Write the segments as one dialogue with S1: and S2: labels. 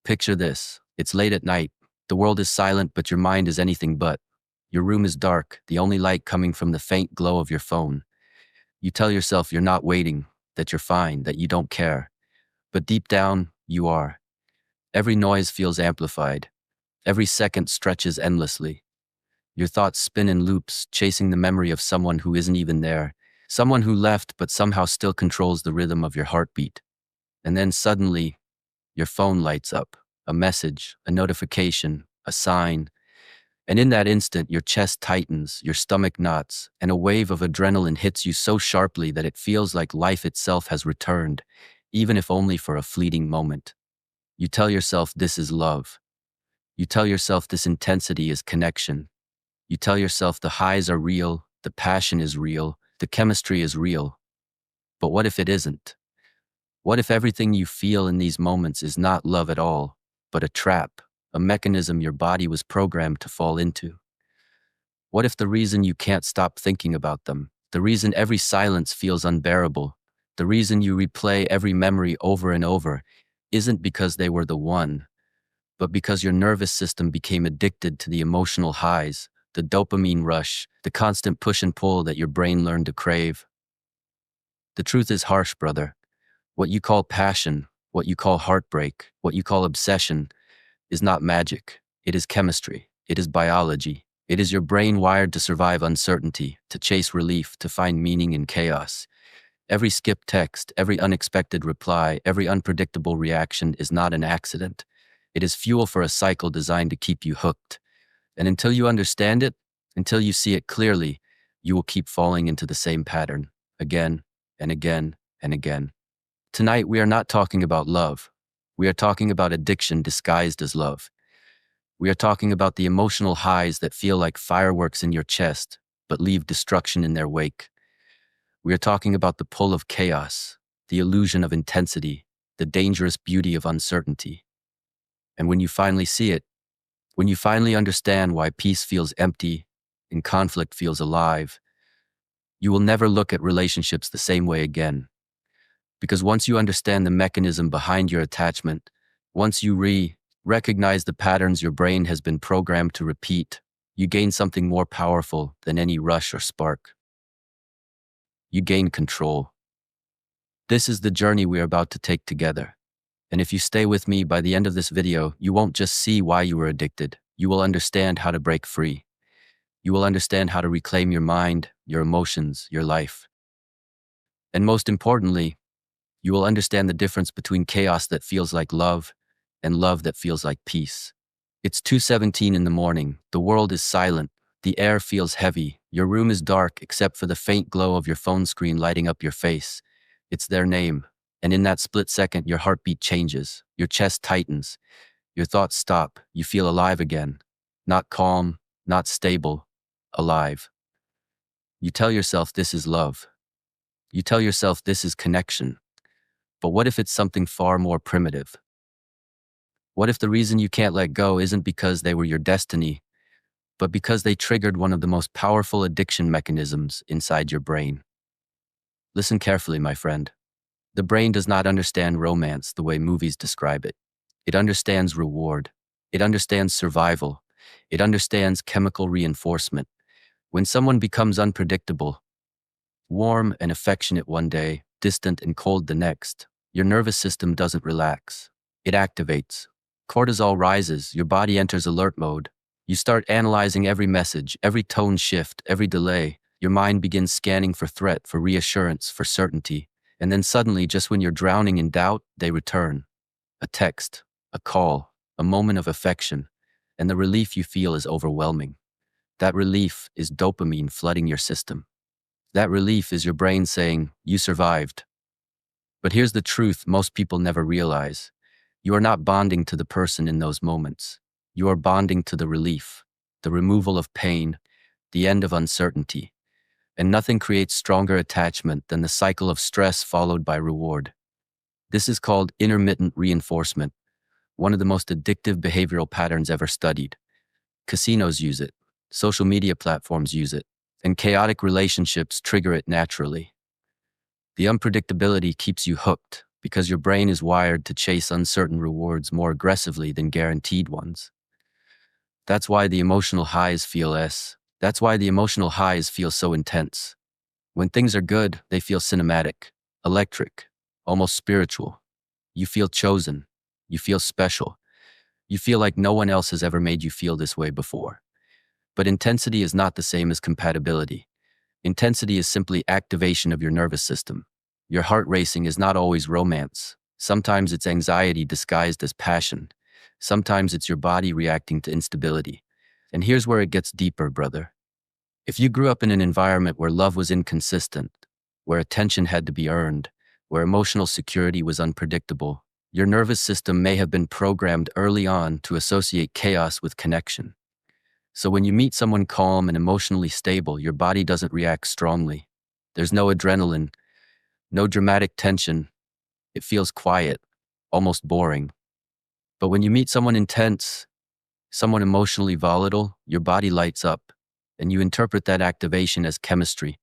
S1: Picture this. It's late at night. The world is silent, but your mind is anything but. Your room is dark, the only light coming from the faint glow of your phone. You tell yourself you're not waiting, that you're fine, that you don't care. But deep down, you are. Every noise feels amplified. Every second stretches endlessly. Your thoughts spin in loops, chasing the memory of someone who isn't even there. Someone who left but somehow still controls the rhythm of your heartbeat. And then suddenly, your phone lights up. A message, a notification, a sign. And in that instant, your chest tightens, your stomach knots, and a wave of adrenaline hits you so sharply that it feels like life itself has returned, even if only for a fleeting moment. You tell yourself this is love. You tell yourself this intensity is connection. You tell yourself the highs are real, the passion is real, the chemistry is real. But what if it isn't? What if everything you feel in these moments is not love at all, but a trap, a mechanism your body was programmed to fall into? What if the reason you can't stop thinking about them, the reason every silence feels unbearable, the reason you replay every memory over and over, isn't because they were the one, but because your nervous system became addicted to the emotional highs, the dopamine rush, the constant push and pull that your brain learned to crave? The truth is harsh, brother. What you call passion, what you call heartbreak, what you call obsession, is not magic. It is chemistry. It is biology. It is your brain wired to survive uncertainty, to chase relief, to find meaning in chaos. Every skipped text, every unexpected reply, every unpredictable reaction is not an accident. It is fuel for a cycle designed to keep you hooked. And until you understand it, until you see it clearly, you will keep falling into the same pattern, again and again and again. Tonight, we are not talking about love. We are talking about addiction disguised as love. We are talking about the emotional highs that feel like fireworks in your chest, but leave destruction in their wake. We are talking about the pull of chaos, the illusion of intensity, the dangerous beauty of uncertainty. And when you finally see it, when you finally understand why peace feels empty and conflict feels alive, you will never look at relationships the same way again. Because once you understand the mechanism behind your attachment, once you recognize the patterns your brain has been programmed to repeat, you gain something more powerful than any rush or spark. You gain control. This is the journey we are about to take together. And if you stay with me by the end of this video, you won't just see why you were addicted. You will understand how to break free. You will understand how to reclaim your mind, your emotions, your life. And most importantly, you will understand the difference between chaos that feels like love and love that feels like peace. It's 2:17 in the morning. The world is silent. The air feels heavy. Your room is dark except for the faint glow of your phone screen lighting up your face. It's their name. And in that split second, your heartbeat changes. Your chest tightens. Your thoughts stop. You feel alive again. Not calm, not stable, alive. You tell yourself this is love. You tell yourself this is connection. But what if it's something far more primitive? What if the reason you can't let go isn't because they were your destiny, but because they triggered one of the most powerful addiction mechanisms inside your brain? Listen carefully, my friend. The brain does not understand romance the way movies describe it. It understands reward. It understands survival. It understands chemical reinforcement. When someone becomes unpredictable, warm and affectionate one day, distant and cold the next, your nervous system doesn't relax. It activates. Cortisol rises, your body enters alert mode. You start analyzing every message, every tone shift, every delay. Your mind begins scanning for threat, for reassurance, for certainty. And then suddenly, just when you're drowning in doubt, they return. A text, a call, a moment of affection, and the relief you feel is overwhelming. That relief is dopamine flooding your system. That relief is your brain saying, you survived. But here's the truth most people never realize. You are not bonding to the person in those moments. You are bonding to the relief, the removal of pain, the end of uncertainty. And nothing creates stronger attachment than the cycle of stress followed by reward. This is called intermittent reinforcement, one of the most addictive behavioral patterns ever studied. Casinos use it, social media platforms use it, and chaotic relationships trigger it naturally. The unpredictability keeps you hooked. because your brain is wired to chase uncertain rewards more aggressively than guaranteed ones. That's why the emotional highs feel That's why the emotional highs feel so intense. When things are good, they feel cinematic, electric, almost spiritual. You feel chosen. You feel special. You feel like no one else has ever made you feel this way before. But intensity is not the same as compatibility. Intensity is simply activation of your nervous system. Your heart racing is not always romance. Sometimes it's anxiety disguised as passion. Sometimes it's your body reacting to instability. And here's where it gets deeper, brother. If you grew up in an environment where love was inconsistent, where attention had to be earned, where emotional security was unpredictable, your nervous system may have been programmed early on to associate chaos with connection. So when you meet someone calm and emotionally stable, your body doesn't react strongly. There's no adrenaline, no dramatic tension. It feels quiet, almost boring. But when you meet someone intense, someone emotionally volatile, your body lights up, and you interpret that activation as chemistry.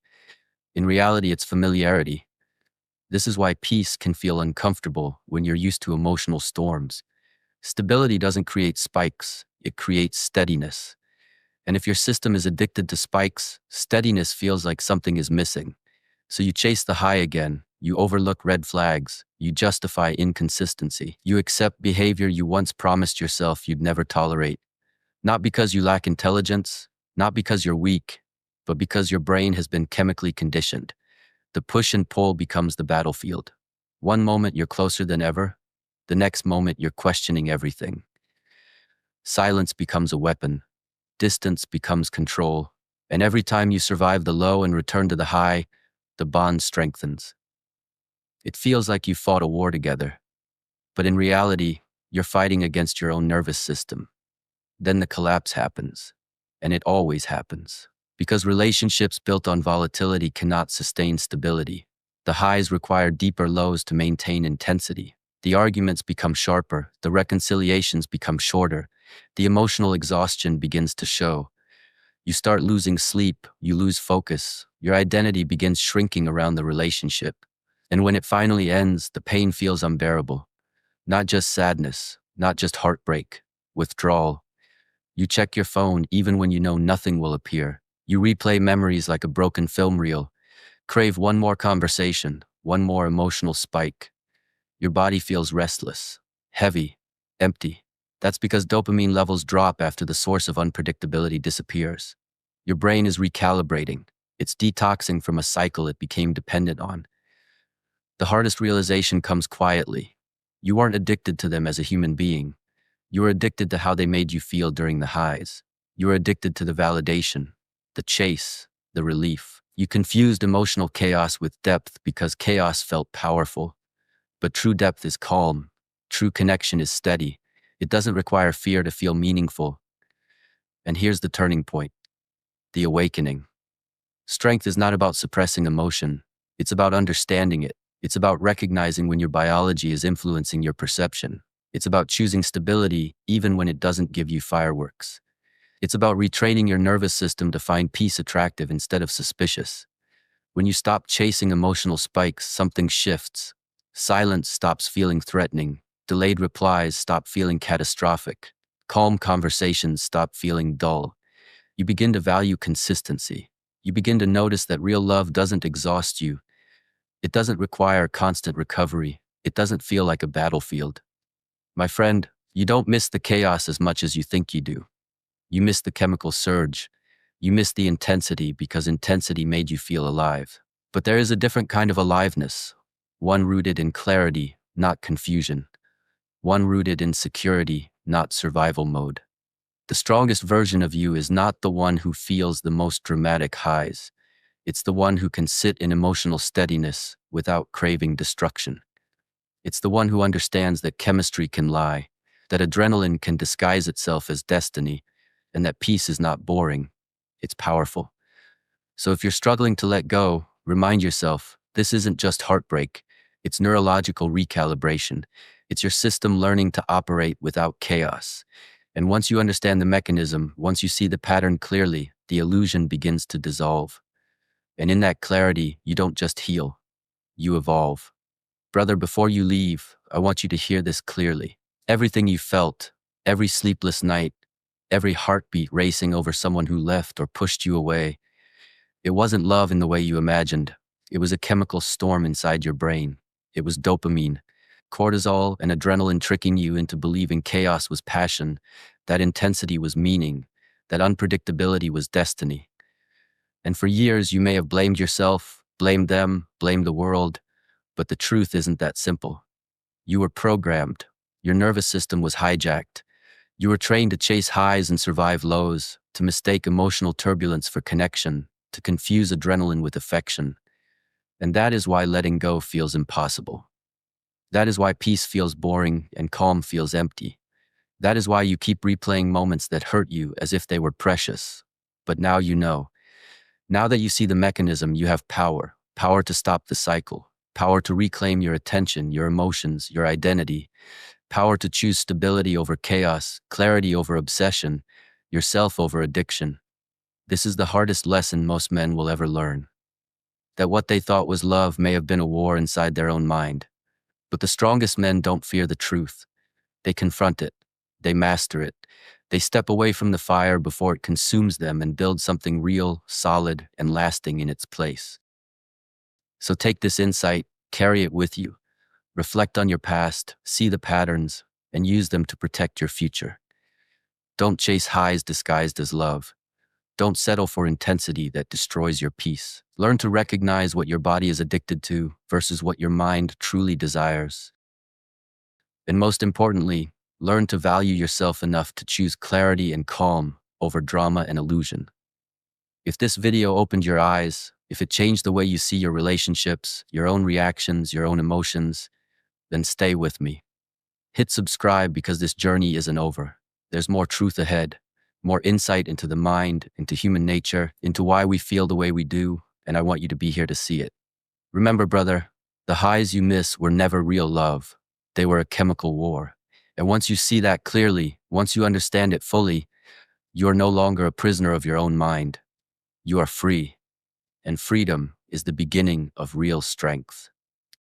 S1: In reality, it's familiarity. This is why peace can feel uncomfortable when you're used to emotional storms. Stability doesn't create spikes, it creates steadiness. And if your system is addicted to spikes, steadiness feels like something is missing. So you chase the high again, you overlook red flags, you justify inconsistency, you accept behavior you once promised yourself you'd never tolerate. Not because you lack intelligence, not because you're weak, but because your brain has been chemically conditioned. The push and pull becomes the battlefield. One moment you're closer than ever, the next moment you're questioning everything. Silence becomes a weapon, distance becomes control, and every time you survive the low and return to the high, the bond strengthens. It feels like you fought a war together, but in reality, you're fighting against your own nervous system. Then the collapse happens, and it always happens. Because relationships built on volatility cannot sustain stability. The highs require deeper lows to maintain intensity. The arguments become sharper, the reconciliations become shorter, the emotional exhaustion begins to show. You start losing sleep, you lose focus, your identity begins shrinking around the relationship. And when it finally ends, the pain feels unbearable. Not just sadness, not just heartbreak, withdrawal. You check your phone even when you know nothing will appear. You replay memories like a broken film reel. Crave one more conversation, one more emotional spike. Your body feels restless, heavy, empty. That's because dopamine levels drop after the source of unpredictability disappears. Your brain is recalibrating. It's detoxing from a cycle it became dependent on. The hardest realization comes quietly. You aren't addicted to them as a human being. You are addicted to how they made you feel during the highs. You are addicted to the validation, the chase, the relief. You confused emotional chaos with depth because chaos felt powerful. But true depth is calm. True connection is steady. It doesn't require fear to feel meaningful. And here's the turning point, the awakening. Strength is not about suppressing emotion. It's about understanding it. It's about recognizing when your biology is influencing your perception. It's about choosing stability even when it doesn't give you fireworks. It's about retraining your nervous system to find peace attractive instead of suspicious. When you stop chasing emotional spikes, something shifts. Silence stops feeling threatening. Delayed replies stop feeling catastrophic. Calm conversations stop feeling dull. You begin to value consistency. You begin to notice that real love doesn't exhaust you. It doesn't require constant recovery. It doesn't feel like a battlefield. My friend, you don't miss the chaos as much as you think you do. You miss the chemical surge. You miss the intensity because intensity made you feel alive. But there is a different kind of aliveness, one rooted in clarity, not confusion. One rooted in security, not survival mode. The strongest version of you is not the one who feels the most dramatic highs. It's the one who can sit in emotional steadiness without craving destruction. It's the one who understands that chemistry can lie, that adrenaline can disguise itself as destiny, and that peace is not boring, it's powerful. So if you're struggling to let go, remind yourself, this isn't just heartbreak, it's neurological recalibration. It's your system learning to operate without chaos. And once you understand the mechanism, once you see the pattern clearly, the illusion begins to dissolve. And in that clarity, you don't just heal, you evolve. Brother, before you leave, I want you to hear this clearly. Everything you felt, every sleepless night, every heartbeat racing over someone who left or pushed you away, it wasn't love in the way you imagined. It was a chemical storm inside your brain. It was dopamine, cortisol, and adrenaline tricking you into believing chaos was passion, that intensity was meaning, that unpredictability was destiny. And for years, you may have blamed yourself, blamed them, blamed the world, but the truth isn't that simple. You were programmed. Your nervous system was hijacked. You were trained to chase highs and survive lows, to mistake emotional turbulence for connection, to confuse adrenaline with affection. And that is why letting go feels impossible. That is why peace feels boring and calm feels empty. That is why you keep replaying moments that hurt you as if they were precious. But now you know. Now that you see the mechanism, you have power. Power to stop the cycle. Power to reclaim your attention, your emotions, your identity. Power to choose stability over chaos, clarity over obsession, yourself over addiction. This is the hardest lesson most men will ever learn. That what they thought was love may have been a war inside their own mind. But the strongest men don't fear the truth. They confront it. They master it. They step away from the fire before it consumes them and build something real, solid, and lasting in its place. So take this insight, carry it with you. Reflect on your past, see the patterns, and use them to protect your future. Don't chase highs disguised as love. Don't settle for intensity that destroys your peace. Learn to recognize what your body is addicted to versus what your mind truly desires. And most importantly, learn to value yourself enough to choose clarity and calm over drama and illusion. If this video opened your eyes, if it changed the way you see your relationships, your own reactions, your own emotions, then stay with me. Hit subscribe because this journey isn't over. There's more truth ahead, more insight into the mind, into human nature, into why we feel the way we do, and I want you to be here to see it. Remember, brother, the highs you miss were never real love. They were a chemical war. And once you see that clearly, once you understand it fully, you are no longer a prisoner of your own mind. You are free, and freedom is the beginning of real strength.